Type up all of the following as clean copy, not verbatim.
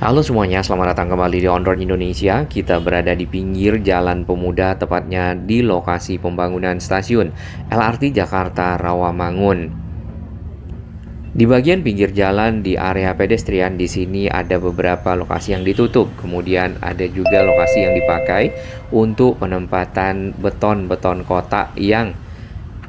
Halo semuanya, selamat datang kembali di On Road Indonesia. Kita berada di pinggir Jalan Pemuda, tepatnya di lokasi pembangunan stasiun LRT Jakarta Rawamangun. Di bagian pinggir jalan di area pedestrian di sini ada beberapa lokasi yang ditutup. Kemudian ada juga lokasi yang dipakai untuk penempatan beton-beton kotak yang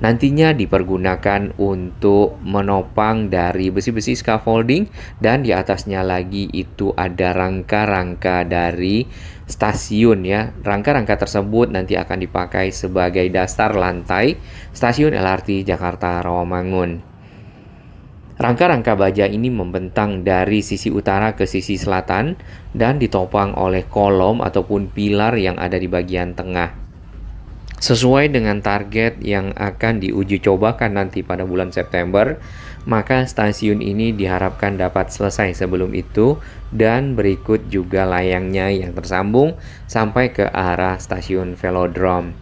nantinya dipergunakan untuk menopang dari besi-besi scaffolding, dan di atasnya lagi itu ada rangka-rangka dari stasiun ya. Rangka-rangka tersebut nanti akan dipakai sebagai dasar lantai stasiun LRT Jakarta Rawamangun. Rangka-rangka baja ini membentang dari sisi utara ke sisi selatan dan ditopang oleh kolom ataupun pilar yang ada di bagian tengah. Sesuai dengan target yang akan diuji cobakan nanti pada bulan September, maka stasiun ini diharapkan dapat selesai sebelum itu, dan berikut juga layangnya yang tersambung sampai ke arah stasiun Velodrome.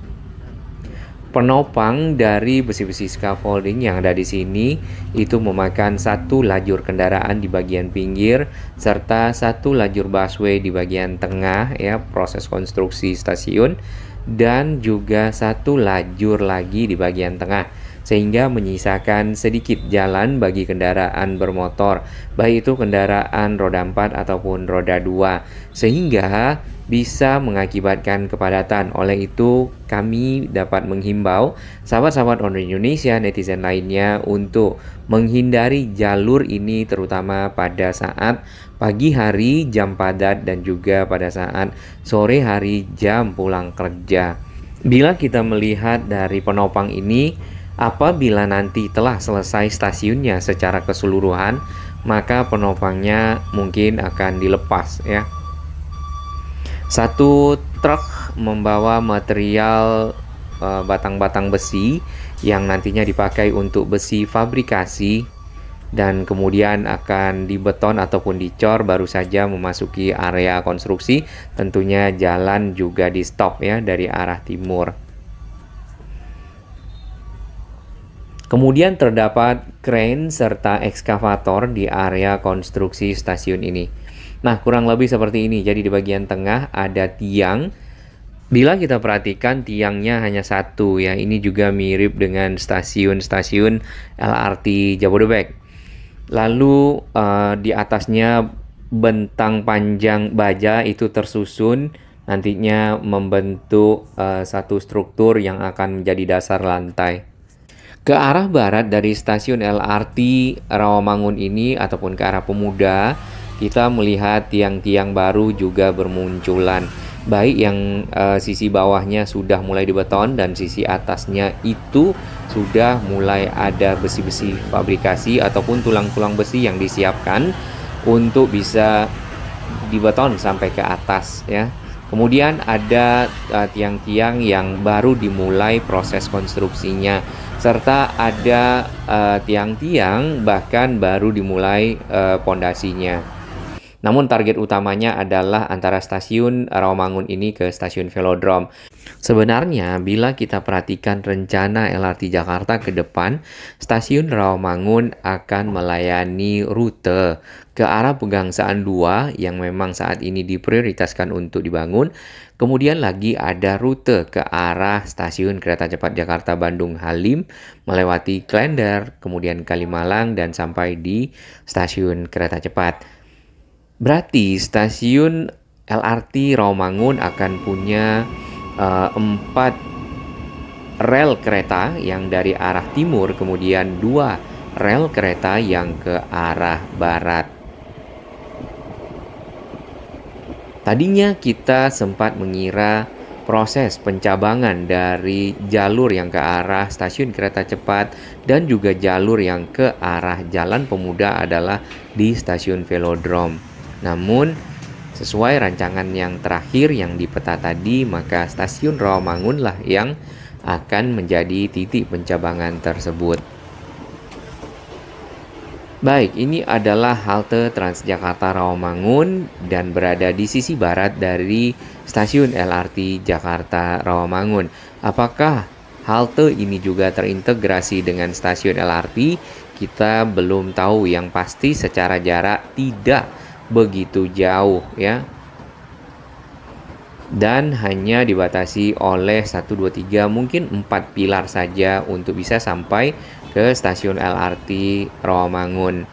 Penopang dari besi-besi scaffolding yang ada di sini itu memakan satu lajur kendaraan di bagian pinggir serta satu lajur busway di bagian tengah ya, proses konstruksi stasiun, dan juga satu lajur lagi di bagian tengah, sehingga menyisakan sedikit jalan bagi kendaraan bermotor, baik itu kendaraan roda 4 ataupun roda 2, sehingga bisa mengakibatkan kepadatan. Oleh itu, kami dapat menghimbau sahabat-sahabat On Road Indonesia, netizen lainnya untuk menghindari jalur ini, terutama pada saat pagi hari jam padat dan juga pada saat sore hari jam pulang kerja. Bila kita melihat dari penopang ini, apabila nanti telah selesai stasiunnya secara keseluruhan, maka penopangnya mungkin akan dilepas ya. Satu truk membawa material batang-batang besi yang nantinya dipakai untuk besi fabrikasi, dan kemudian akan dibeton ataupun dicor baru saja memasuki area konstruksi. Tentunya jalan juga di stop ya dari arah timur. Kemudian terdapat crane serta ekskavator di area konstruksi stasiun ini. Nah, kurang lebih seperti ini. Jadi di bagian tengah ada tiang. Bila kita perhatikan, tiangnya hanya satu ya. Ini juga mirip dengan stasiun-stasiun LRT Jabodebek. Lalu di atasnya bentang panjang baja itu tersusun, nantinya membentuk satu struktur yang akan menjadi dasar lantai. Ke arah barat dari stasiun LRT Rawamangun ini ataupun ke arah Pemuda, kita melihat tiang-tiang baru juga bermunculan. Baik yang sisi bawahnya sudah mulai dibeton dan sisi atasnya itu sudah mulai ada besi-besi fabrikasi ataupun tulang-tulang besi yang disiapkan untuk bisa dibeton sampai ke atas ya. Kemudian ada tiang-tiang yang baru dimulai proses konstruksinya, serta ada tiang-tiang bahkan baru dimulai pondasinya. Namun target utamanya adalah antara stasiun Rawamangun ini ke stasiun Velodrome. Sebenarnya bila kita perhatikan rencana LRT Jakarta ke depan, stasiun Rawamangun akan melayani rute ke arah Pegangsaan 2 yang memang saat ini diprioritaskan untuk dibangun. Kemudian lagi ada rute ke arah stasiun kereta cepat Jakarta Bandung Halim melewati Klender, kemudian Kalimalang, dan sampai di stasiun kereta cepat. Berarti stasiun LRT Rawamangun akan punya 4 rel kereta yang dari arah timur, kemudian 2 rel kereta yang ke arah barat. Tadinya kita sempat mengira proses pencabangan dari jalur yang ke arah stasiun kereta cepat dan juga jalur yang ke arah Jalan Pemuda adalah di stasiun Velodrome. Namun, sesuai rancangan yang terakhir yang dipeta tadi, maka stasiun Rawamangun lah yang akan menjadi titik pencabangan tersebut. Baik, ini adalah halte Transjakarta Rawamangun dan berada di sisi barat dari stasiun LRT Jakarta Rawamangun. Apakah halte ini juga terintegrasi dengan stasiun LRT? Kita belum tahu. Yang pasti secara jarak tidak begitu jauh ya. Dan hanya dibatasi oleh 1, 2, 3, mungkin 4 pilar saja untuk bisa sampai ke stasiun LRT Rawamangun.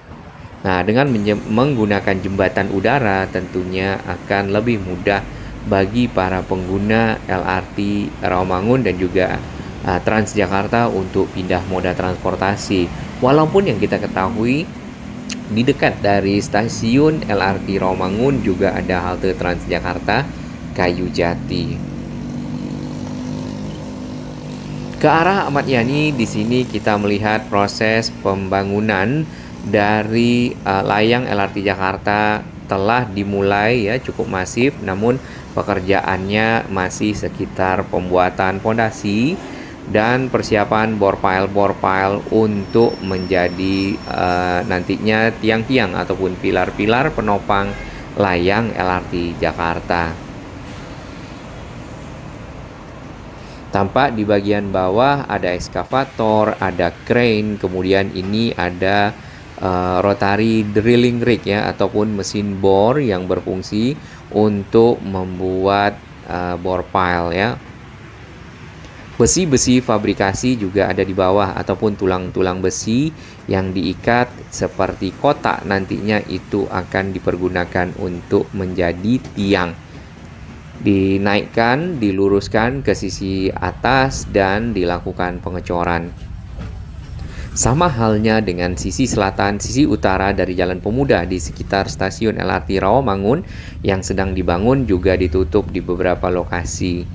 Nah, dengan menggunakan jembatan udara tentunya akan lebih mudah bagi para pengguna LRT Rawamangun dan juga Transjakarta untuk pindah moda transportasi. Walaupun yang kita ketahui di dekat dari stasiun LRT Rawamangun juga ada halte Transjakarta Kayu Jati. Ke arah Ahmad Yani, di sini kita melihat proses pembangunan dari layang LRT Jakarta telah dimulai ya, cukup masif, namun pekerjaannya masih sekitar pembuatan fondasi dan persiapan bor pile untuk menjadi nantinya tiang-tiang ataupun pilar-pilar penopang layang LRT Jakarta. Tampak di bagian bawah ada ekskavator, ada crane, kemudian ini ada rotary drilling rig ya, ataupun mesin bor yang berfungsi untuk membuat bor pile ya. Besi-besi fabrikasi juga ada di bawah, ataupun tulang-tulang besi yang diikat seperti kotak nantinya itu akan dipergunakan untuk menjadi tiang. Dinaikkan, diluruskan ke sisi atas dan dilakukan pengecoran. Sama halnya dengan sisi selatan, sisi utara dari Jalan Pemuda di sekitar stasiun LRT Rawamangun yang sedang dibangun juga ditutup di beberapa lokasi.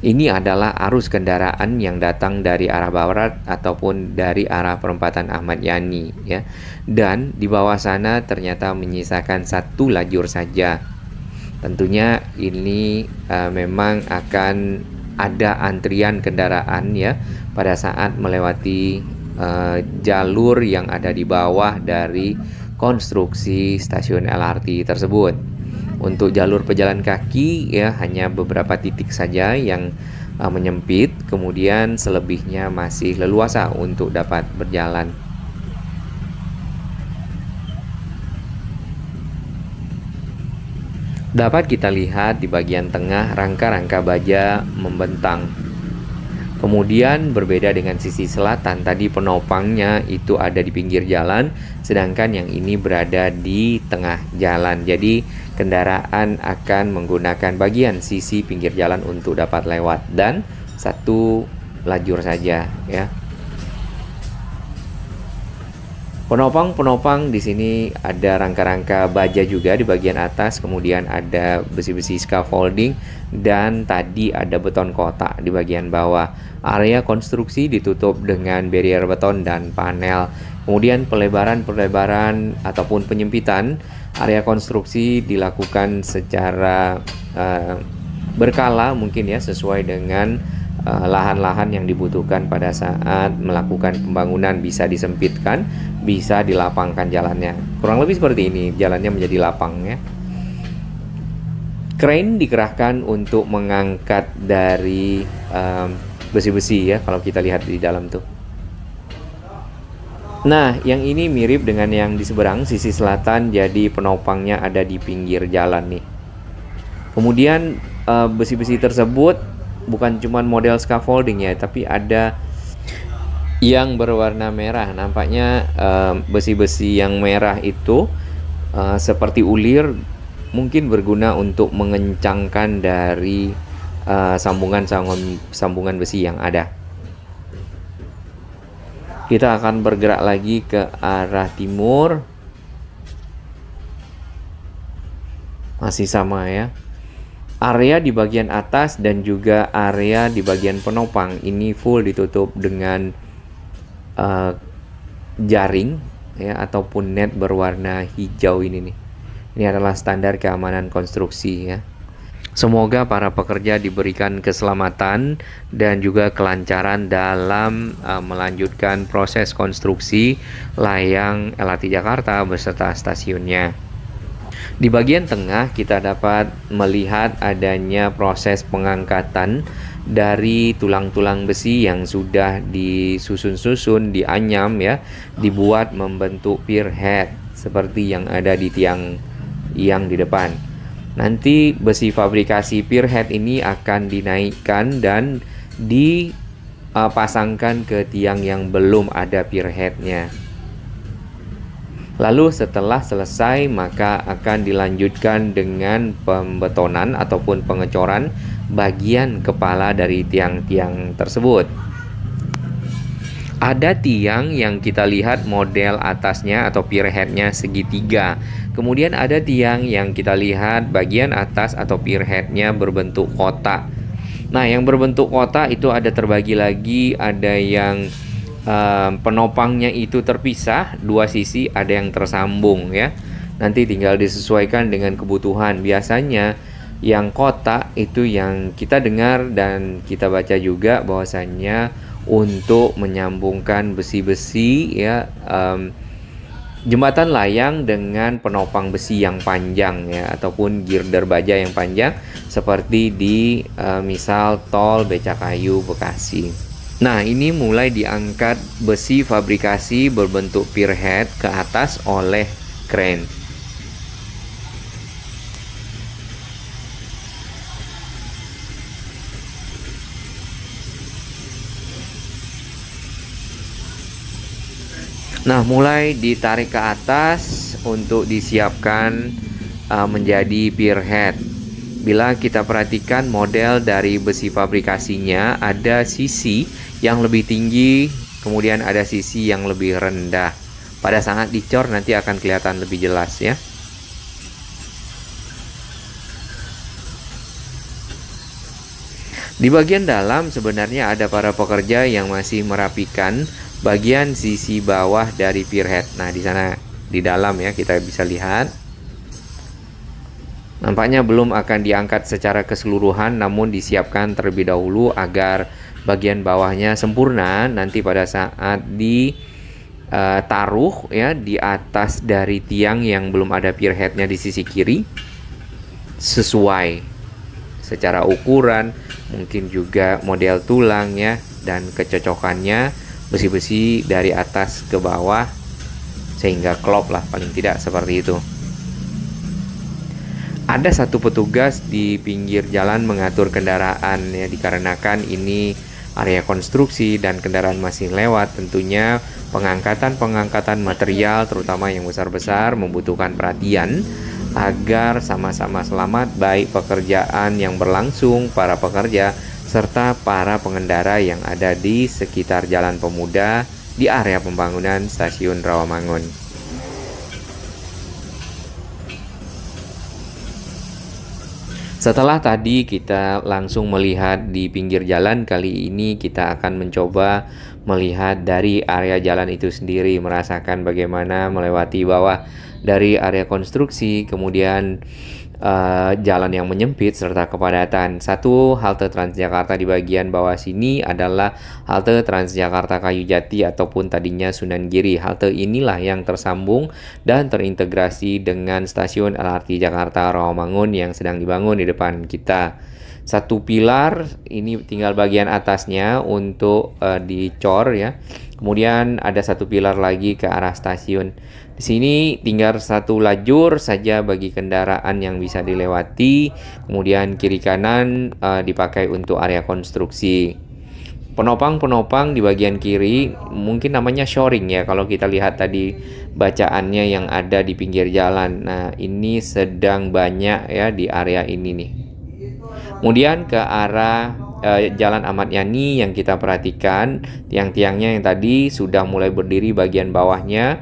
Ini adalah arus kendaraan yang datang dari arah barat ataupun dari arah perempatan Ahmad Yani ya. Dan di bawah sana ternyata menyisakan 1 lajur saja. Tentunya ini memang akan ada antrian kendaraan ya pada saat melewati jalur yang ada di bawah dari konstruksi stasiun LRT tersebut. Untuk jalur pejalan kaki ya hanya beberapa titik saja yang menyempit, kemudian selebihnya masih leluasa untuk dapat berjalan. Dapat kita lihat di bagian tengah rangka-rangka baja membentang. Kemudian berbeda dengan sisi selatan, tadi penopangnya itu ada di pinggir jalan, sedangkan yang ini berada di tengah jalan. Jadi kendaraan akan menggunakan bagian sisi pinggir jalan untuk dapat lewat dan 1 lajur saja ya. Penopang di sini ada rangka-rangka baja juga di bagian atas, kemudian ada besi-besi scaffolding dan tadi ada beton kotak di bagian bawah. Area konstruksi ditutup dengan barrier beton dan panel. Kemudian pelebaran ataupun penyempitan area konstruksi dilakukan secara berkala mungkin ya, sesuai dengan lahan-lahan yang dibutuhkan pada saat melakukan pembangunan. Bisa disempitkan, bisa dilapangkan jalannya. Kurang lebih seperti ini, jalannya menjadi lapang ya. Crane dikerahkan untuk mengangkat dari besi-besi ya, kalau kita lihat di dalam tuh. Nah, yang ini mirip dengan yang di seberang sisi selatan, jadi penopangnya ada di pinggir jalan nih. Kemudian besi-besi tersebut bukan cuma model scaffolding ya, tapi ada yang berwarna merah. Nampaknya besi-besi yang merah itu seperti ulir, mungkin berguna untuk mengencangkan dari sambungan besi yang ada. Kita akan bergerak lagi ke arah timur. Masih sama ya. Area di bagian atas dan juga area di bagian penopang ini full ditutup dengan jaring ya, ataupun net berwarna hijau ini nih. Ini adalah standar keamanan konstruksi ya. Semoga para pekerja diberikan keselamatan dan juga kelancaran dalam melanjutkan proses konstruksi layang LRT Jakarta beserta stasiunnya. Di bagian tengah kita dapat melihat adanya proses pengangkatan dari tulang-tulang besi yang sudah disusun-susun, dianyam ya, dibuat membentuk pier head seperti yang ada di tiang yang di depan. Nanti besi fabrikasi pier head ini akan dinaikkan dan dipasangkan ke tiang yang belum ada pier headnya. Lalu setelah selesai maka akan dilanjutkan dengan pembetonan ataupun pengecoran bagian kepala dari tiang-tiang tersebut. Ada tiang yang kita lihat model atasnya atau pier headnya segitiga. Kemudian ada tiang yang kita lihat bagian atas atau pier headnya berbentuk kotak. Nah, yang berbentuk kotak itu ada terbagi lagi, ada yang penopangnya itu terpisah dua sisi, ada yang tersambung ya. Nanti tinggal disesuaikan dengan kebutuhan. Biasanya yang kotak itu yang kita dengar dan kita baca juga bahwasannya untuk menyambungkan besi-besi ya, jembatan layang dengan penopang besi yang panjang ya, ataupun girder baja yang panjang seperti di misal tol Becakayu Bekasi. Nah, ini mulai diangkat besi fabrikasi berbentuk pier head ke atas oleh crane. Nah, mulai ditarik ke atas untuk disiapkan menjadi pier head. Bila kita perhatikan model dari besi fabrikasinya, ada sisi yang lebih tinggi, kemudian ada sisi yang lebih rendah. Pada saat dicor nanti akan kelihatan lebih jelas ya. Di bagian dalam sebenarnya ada para pekerja yang masih merapikan bagian sisi bawah dari pier head. Nah, di sana di dalam ya kita bisa lihat. Nampaknya belum akan diangkat secara keseluruhan, namun disiapkan terlebih dahulu agar bagian bawahnya sempurna. Nanti pada saat ditaruh ya di atas dari tiang yang belum ada pier headnya di sisi kiri, sesuai secara ukuran, mungkin juga model tulang ya, dan kecocokannya besi-besi dari atas ke bawah sehingga klop lah, paling tidak seperti itu. Ada satu petugas di pinggir jalan mengatur kendaraan ya, dikarenakan ini area konstruksi dan kendaraan masih lewat. Tentunya pengangkatan material terutama yang besar-besar membutuhkan perhatian agar sama-sama selamat, baik pekerjaan yang berlangsung, para pekerja serta para pengendara yang ada di sekitar Jalan Pemuda di area pembangunan Stasiun Rawamangun. Setelah tadi kita langsung melihat di pinggir jalan, kali ini kita akan mencoba melihat dari area jalan itu sendiri, merasakan bagaimana melewati bawah dari area konstruksi, kemudian jalan yang menyempit serta kepadatan. Satu halte Transjakarta di bagian bawah sini adalah halte Transjakarta Kayujati ataupun tadinya Sunan Giri. Halte inilah yang tersambung dan terintegrasi dengan stasiun LRT Jakarta Rawamangun yang sedang dibangun di depan kita. Satu pilar ini tinggal bagian atasnya untuk dicor ya. Kemudian ada satu pilar lagi ke arah stasiun. Di sini tinggal satu lajur saja bagi kendaraan yang bisa dilewati. Kemudian kiri kanan dipakai untuk area konstruksi. Penopang-penopang di bagian kiri mungkin namanya shoring ya, kalau kita lihat tadi bacaannya yang ada di pinggir jalan. Nah, ini sedang banyak ya di area ini nih. Kemudian ke arah Jalan Ahmad Yani yang kita perhatikan, tiang-tiangnya yang tadi sudah mulai berdiri bagian bawahnya,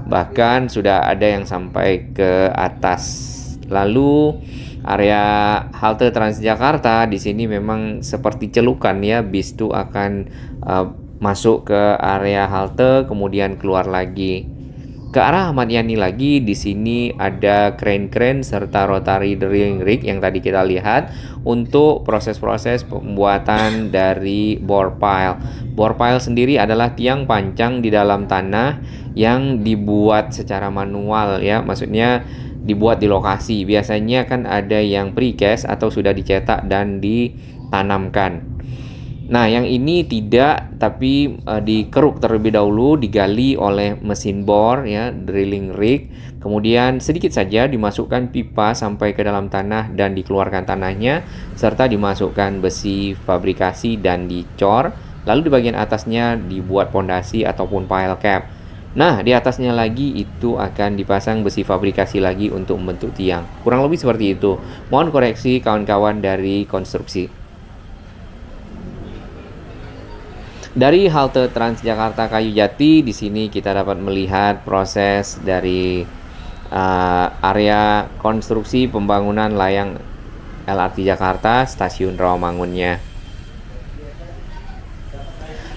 bahkan sudah ada yang sampai ke atas. Lalu area halte Transjakarta di sini memang seperti celukan ya, bis itu akan masuk ke area halte kemudian keluar lagi. Ke arah Ahmad Yani lagi, di sini ada crane-crane serta rotary drilling rig yang tadi kita lihat untuk proses-proses pembuatan dari bore pile. Bore pile sendiri adalah tiang pancang di dalam tanah yang dibuat secara manual ya, maksudnya dibuat di lokasi. Biasanya kan ada yang precast atau sudah dicetak dan ditanamkan. Nah, yang ini tidak, tapi dikeruk terlebih dahulu, digali oleh mesin bor ya, drilling rig. Kemudian sedikit saja dimasukkan pipa sampai ke dalam tanah dan dikeluarkan tanahnya, serta dimasukkan besi fabrikasi dan dicor. Lalu di bagian atasnya dibuat pondasi ataupun pile cap. Nah, di atasnya lagi itu akan dipasang besi fabrikasi lagi untuk membentuk tiang. Kurang lebih seperti itu. Mohon koreksi kawan-kawan dari konstruksi. Dari halte Transjakarta Kayujati, di sini kita dapat melihat proses dari area konstruksi pembangunan layang LRT Jakarta, stasiun Rawamangunnya.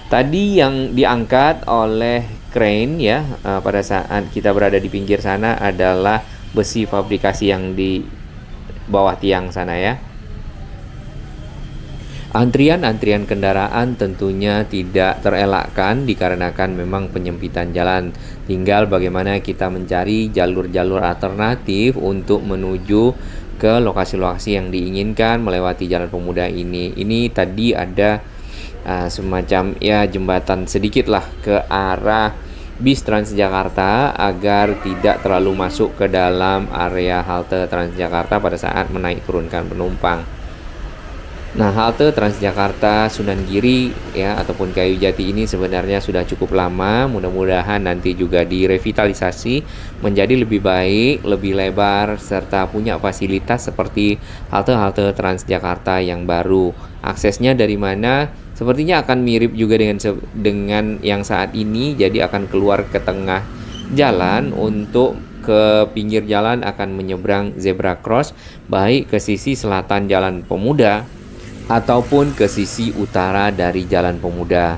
Tadi yang diangkat oleh crane ya, pada saat kita berada di pinggir sana adalah besi fabrikasi yang di bawah tiang sana ya. Antrian-antrian kendaraan tentunya tidak terelakkan dikarenakan memang penyempitan jalan. Tinggal bagaimana kita mencari jalur-jalur alternatif untuk menuju ke lokasi-lokasi yang diinginkan melewati Jalan Pemuda ini. Ini tadi ada semacam ya jembatan sedikit lah ke arah bis Transjakarta agar tidak terlalu masuk ke dalam area halte Transjakarta pada saat menaik turunkan penumpang. Nah, halte Transjakarta Sunan Giri ya ataupun Kayujati ini sebenarnya sudah cukup lama. Mudah-mudahan nanti juga direvitalisasi menjadi lebih baik, lebih lebar serta punya fasilitas seperti halte-halte Transjakarta yang baru. Aksesnya dari mana? Sepertinya akan mirip juga dengan yang saat ini, jadi akan keluar ke tengah jalan. Untuk ke pinggir jalan akan menyeberang zebra cross baik ke sisi selatan Jalan Pemuda ataupun ke sisi utara dari Jalan Pemuda.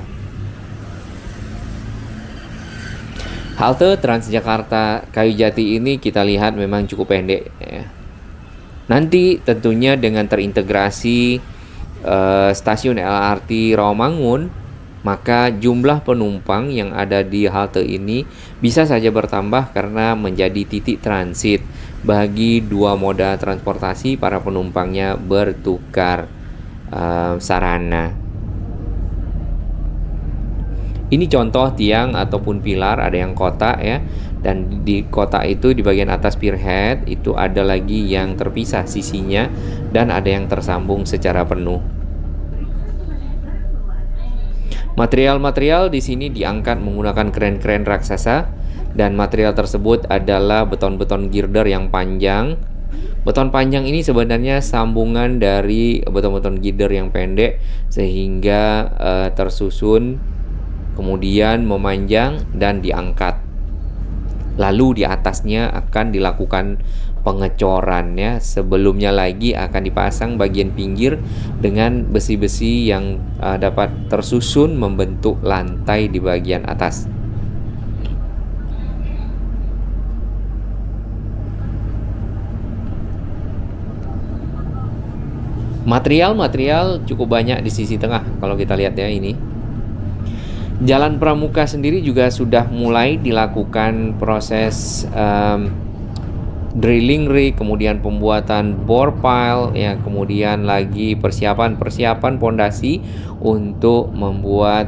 Halte Transjakarta Kayujati ini kita lihat memang cukup pendek ya. Nanti tentunya dengan terintegrasi stasiun LRT Rawamangun, maka jumlah penumpang yang ada di halte ini bisa saja bertambah karena menjadi titik transit bagi dua moda transportasi para penumpangnya bertukar sarana. Ini contoh tiang ataupun pilar, ada yang kotak ya, dan di kotak itu di bagian atas pierhead itu ada lagi yang terpisah sisinya dan ada yang tersambung secara penuh. Material-material di sini diangkat menggunakan kren-kren raksasa dan material tersebut adalah beton-beton girder yang panjang. Beton panjang ini sebenarnya sambungan dari beton-beton girder yang pendek sehingga tersusun kemudian memanjang dan diangkat. Lalu di atasnya akan dilakukan pengecoran ya. Sebelumnya lagi akan dipasang bagian pinggir dengan besi-besi yang dapat tersusun membentuk lantai di bagian atas. Material-material cukup banyak di sisi tengah kalau kita lihat ya ini. Jalan Pramuka sendiri juga sudah mulai dilakukan proses drilling rig, kemudian pembuatan bore pile ya, kemudian lagi persiapan pondasi untuk membuat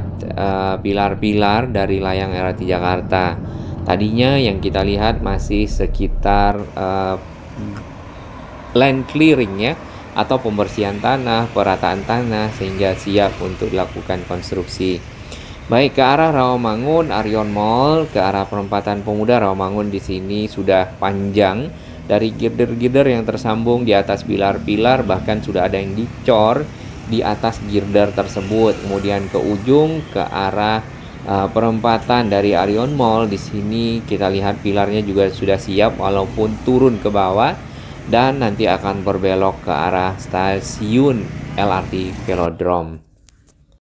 pilar-pilar dari layang LRT Jakarta. Tadinya yang kita lihat masih sekitar land clearing ya, atau pembersihan tanah, perataan tanah sehingga siap untuk dilakukan konstruksi. Baik ke arah Rawamangun, Arion Mall, ke arah perempatan Pemuda Rawamangun di sini sudah panjang dari girder-girder yang tersambung di atas pilar-pilar, bahkan sudah ada yang dicor di atas girder tersebut. Kemudian ke ujung ke arah perempatan dari Arion Mall di sini kita lihat pilarnya juga sudah siap walaupun turun ke bawah. Dan nanti akan berbelok ke arah stasiun LRT Velodrome.